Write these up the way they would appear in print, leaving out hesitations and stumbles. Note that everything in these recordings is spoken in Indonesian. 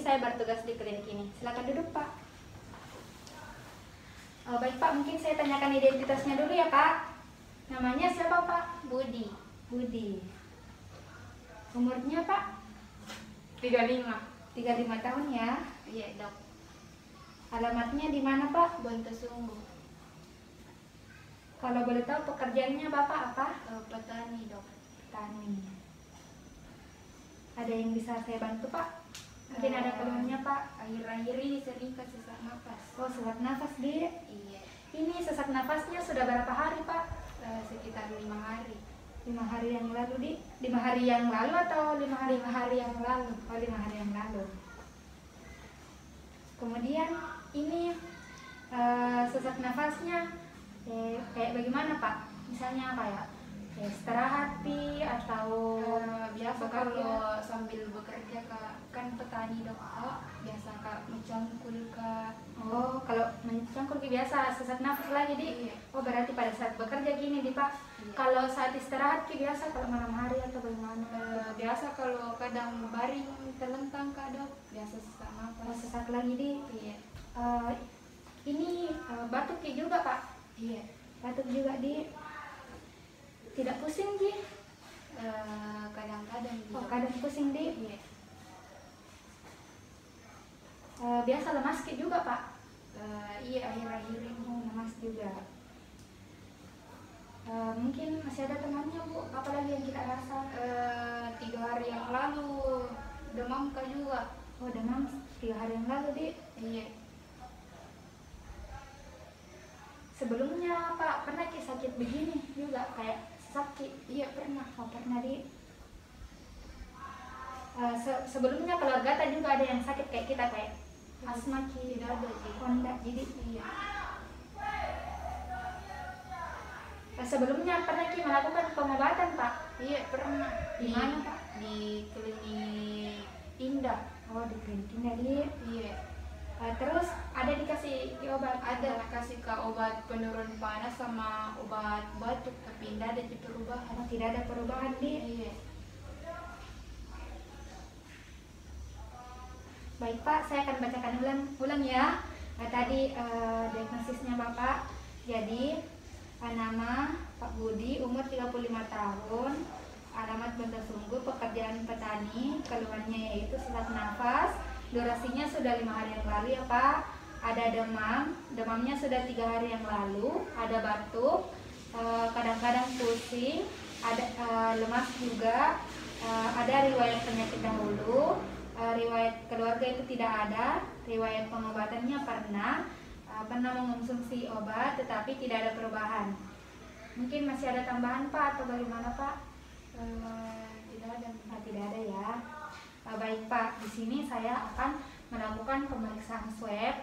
saya bertugas di klinik ini. Silakan duduk, Pak. Baik, Pak, mungkin saya tanyakan identitasnya dulu ya, Pak. Namanya siapa, Pak? Budi. Budi. Umurnya, Pak? 35. 35 tahun ya. Iya, Dok. Alamatnya di mana, Pak? Bontesunggu. Kalau boleh tahu pekerjaannya Bapak apa? Petani, Dok. Petani. Ada yang bisa saya bantu, Pak? Mungkin ada keluhannya, Pak? Akhir-akhir ini sering sesak nafas. Oh, sesak nafas, Di. Iya. Ini sesak nafasnya sudah berapa hari, Pak? Sekitar 5 hari. 5 hari yang lalu, Di. 5 hari yang lalu atau 5 hari? 5 hari yang lalu. Oh, 5 hari yang lalu. Kemudian ini sesak nafasnya kayak bagaimana, Pak? Misalnya kayak istirahat atau Biasa bekerja? kalau sambil bekerja kan petani, Dok. Biasa Kak mencangkul Kak. Oh, kalau mencangkul biasa sesak nafas lagi, Di. Iya. Oh, berarti pada saat bekerja gini, Di, Pak. Iya. Kalau saat istirahat biasa kalau malam hari atau bagaimana? Biasa kalau kadang baring terlentang Kak, Dok. Biasa sesak Oh, nafas. sesak lagi, Di. Iya. Ini batuk juga, Pak. Iya. Batuk juga, Di. Tidak pusing, Di? Kadang-kadang Oh, Dok. kadang pusing, Di. Iya. Biasa lemas juga, Pak. Iya, akhir-akhir ini. Oh, lemas juga. Mungkin masih ada temannya, Bu. Apa lagi yang kita rasa? 3 hari yang lalu demam Kak juga. Oh, demam 3 hari yang lalu, Di. Iya. Sebelumnya, Pak, pernah sakit begini juga kayak sakit? Iya, pernah. Oh, pernah, Di. Sebelumnya keluarga tadi juga ada yang sakit kayak kita, kayak asma, Ki? Tidak ada, Ki. Oh, enggak, jadi Iya. sebelumnya pernah Ki melakukan pengobatan, Pak? Iya, pernah. Di mana, Pak? Di klinik Indah. Oh, di klinik Indah, Di. Iya. Terus ada dikasih obat? Ada kasih Kak obat penurun panas sama obat batuk, tapi tidak ada perubahan. Oh, tidak ada perubahan, Di. Iya. Baik, Pak, saya akan bacakan ulang ya. Tadi diagnosisnya Bapak. Jadi nama Pak Budi, umur 35 tahun, alamat Bontesunggu, pekerjaan petani, keluhannya yaitu sesak nafas, durasinya sudah 5 hari yang lalu ya, Pak. Ada demamnya sudah 3 hari yang lalu, ada batuk, kadang-kadang pusing, ada lemas juga, ada riwayat penyakit dahulu, riwayat keluarga itu tidak ada, riwayat pengobatannya pernah mengonsumsi obat tetapi tidak ada perubahan. Mungkin masih ada tambahan, Pak, atau bagaimana, Pak? Tidak ada. Tidak ada ya. Baik, Pak, di sini saya akan melakukan pemeriksaan swab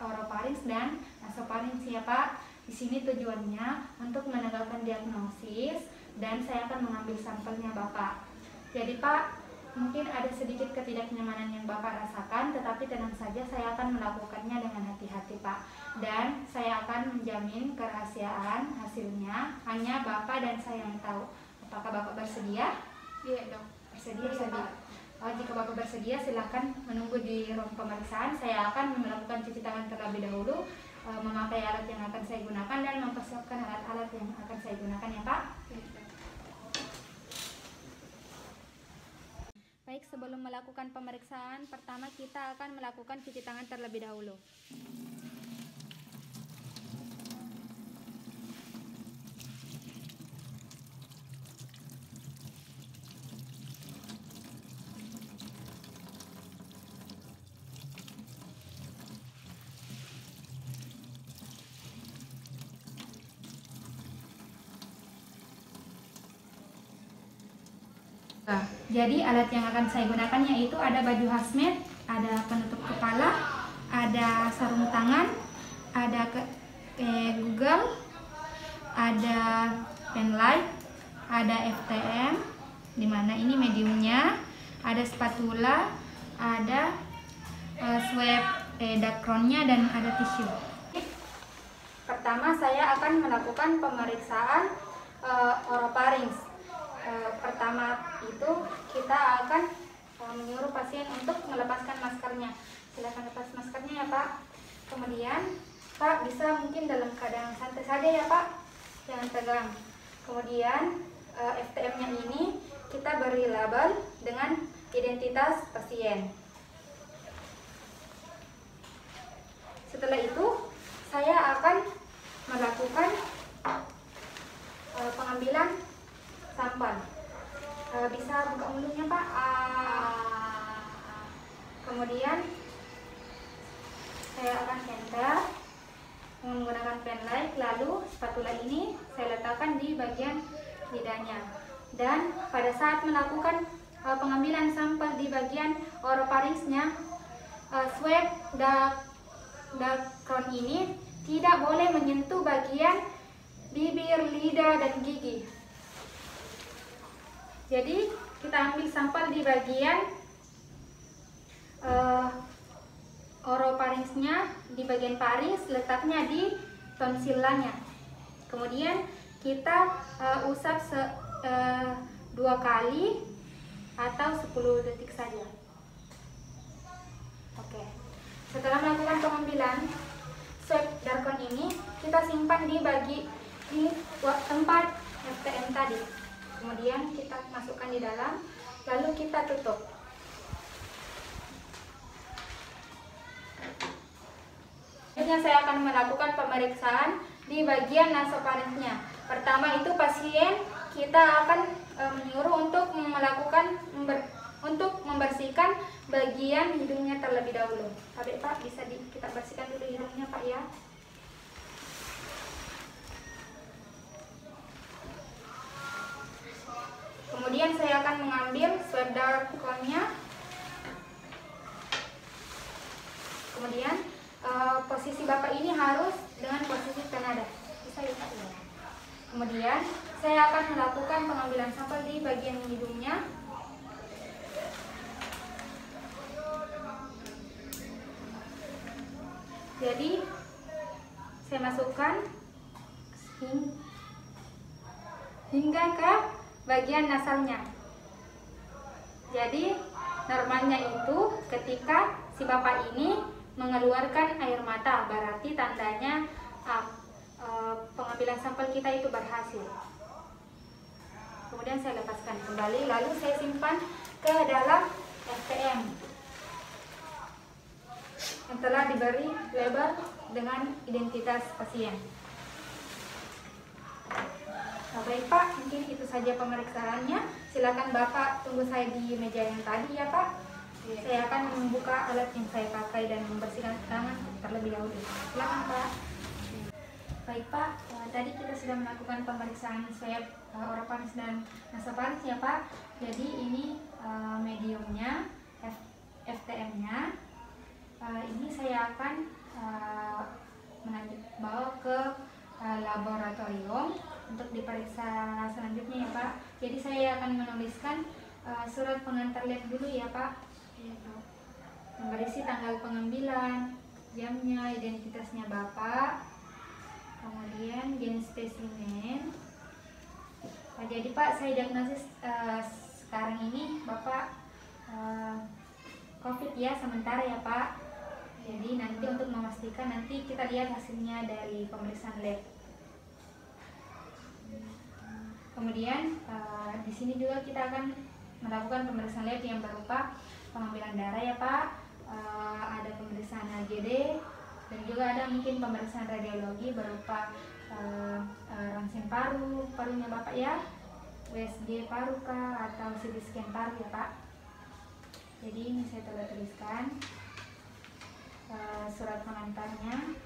orofaring dan nasofaring ya, Pak. Di sini tujuannya untuk menegakkan diagnosis dan saya akan mengambil sampelnya Bapak. Jadi, Pak, mungkin ada sedikit ketidaknyamanan yang Bapak rasakan, tetapi tenang saja, saya akan melakukannya dengan hati-hati, Pak. Dan saya akan menjamin kerahasiaan hasilnya hanya Bapak dan saya yang tahu. Apakah Bapak bersedia? Iya, Dok. Bersedia, Pak. Jika Bapak bersedia, silakan menunggu di ruang pemeriksaan. Saya akan melakukan cuci tangan terlebih dahulu, memakai alat yang akan saya gunakan dan mempersiapkan alat-alat yang akan saya gunakan ya, Pak. Baik, sebelum melakukan pemeriksaan, pertama kita akan melakukan cuci tangan terlebih dahulu. Jadi alat yang akan saya gunakan yaitu ada baju hazmat, ada penutup kepala, ada sarung tangan, ada Google, ada pen light, ada FTM, dimana ini mediumnya, ada spatula, ada swab dacronnya dan ada tisu. Pertama saya akan melakukan pemeriksaan orofaring. Pertama itu kita akan menyuruh pasien untuk melepaskan maskernya. Silakan lepas maskernya ya Pak. Kemudian Pak bisa mungkin dalam keadaan santai saja ya Pak, jangan tegang. Kemudian FTM-nya ini kita beri label dengan identitas pasien. Setelah itu saya akan melakukan pengambilan sampel. Bisa buka mulutnya Pak. Kemudian saya akan center menggunakan pen light, lalu spatula ini saya letakkan di bagian lidahnya. Dan pada saat melakukan pengambilan sampel di bagian oropharynxnya, swab dacron ini tidak boleh menyentuh bagian bibir, lidah, dan gigi. Jadi kita ambil sampel di bagian oropharynxnya, di bagian farinx, letaknya di tonsillanya. Kemudian kita usap 2 kali atau 10 detik saja. Oke. Setelah melakukan pengambilan swab dacron ini, kita simpan di tempat FTM tadi. Kemudian kita masukkan di dalam, lalu kita tutup. Selanjutnya saya akan melakukan pemeriksaan di bagian nasopharynxnya. Pertama itu pasien kita akan menyuruh untuk membersihkan bagian hidungnya terlebih dahulu. Pak, bisa kita bersihkan dulu hidungnya Pak ya. Kemudian saya akan mengambil swab dacronnya. Kemudian posisi Bapak ini harus dengan posisi penada. Bisa ya Pak ya. Kemudian saya akan melakukan pengambilan sampel di bagian hidungnya. Jadi saya masukkan hingga ke bagian nasalnya. Jadi normalnya itu ketika si Bapak ini mengeluarkan air mata, berarti tandanya pengambilan sampel kita itu berhasil. Kemudian saya lepaskan kembali, lalu saya simpan ke dalam FTM yang telah diberi label dengan identitas pasien. Baik Pak, mungkin itu saja pemeriksaannya. Silakan Bapak tunggu saya di meja yang tadi ya Pak. Saya akan membuka alat yang saya pakai dan membersihkan tangan terlebih dahulu. Silakan Pak. Baik Pak, tadi kita sudah melakukan pemeriksaan swab oropharynx dan nasopharynx ya Pak. Jadi ini mediumnya, FTM-nya. Ini saya akan bawa ke laboratorium untuk diperiksa selanjutnya ya Pak. Jadi saya akan menuliskan surat pengantar lab dulu ya Pak. Yang berisi tanggal pengambilan, jamnya, identitasnya Bapak, kemudian jenis spesimen. Jadi Pak, saya diagnosis sekarang ini Bapak COVID ya sementara ya Pak. Jadi nanti untuk memastikan nanti kita lihat hasilnya dari pemeriksaan lab. Kemudian di sini juga kita akan melakukan pemeriksaan lab yang berupa pengambilan darah ya Pak, ada pemeriksaan AGD, dan juga ada mungkin pemeriksaan radiologi berupa ronsen parunya Bapak ya, USG paru kah, atau CT scan paru ya Pak. Jadi ini saya telah tuliskan surat pengantarnya.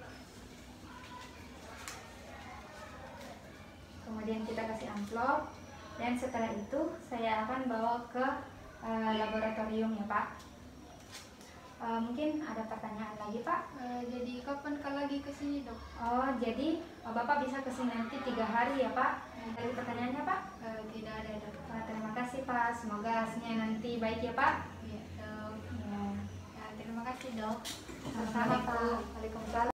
Kemudian kita kasih amplop, dan setelah itu saya akan bawa ke laboratorium ya Pak. Mungkin ada pertanyaan lagi Pak? Jadi kapan lagi ke sini Dok? Oh, jadi Bapak bisa ke sini nanti 3 hari ya Pak. Ada pertanyaannya Pak? Tidak ada Dok. Terima kasih Pak, semoga hasilnya nanti baik ya Pak. Iya Dok. Ya. Ya, terima kasih Dok. Sama-sama Pak. Waalaikumsalam.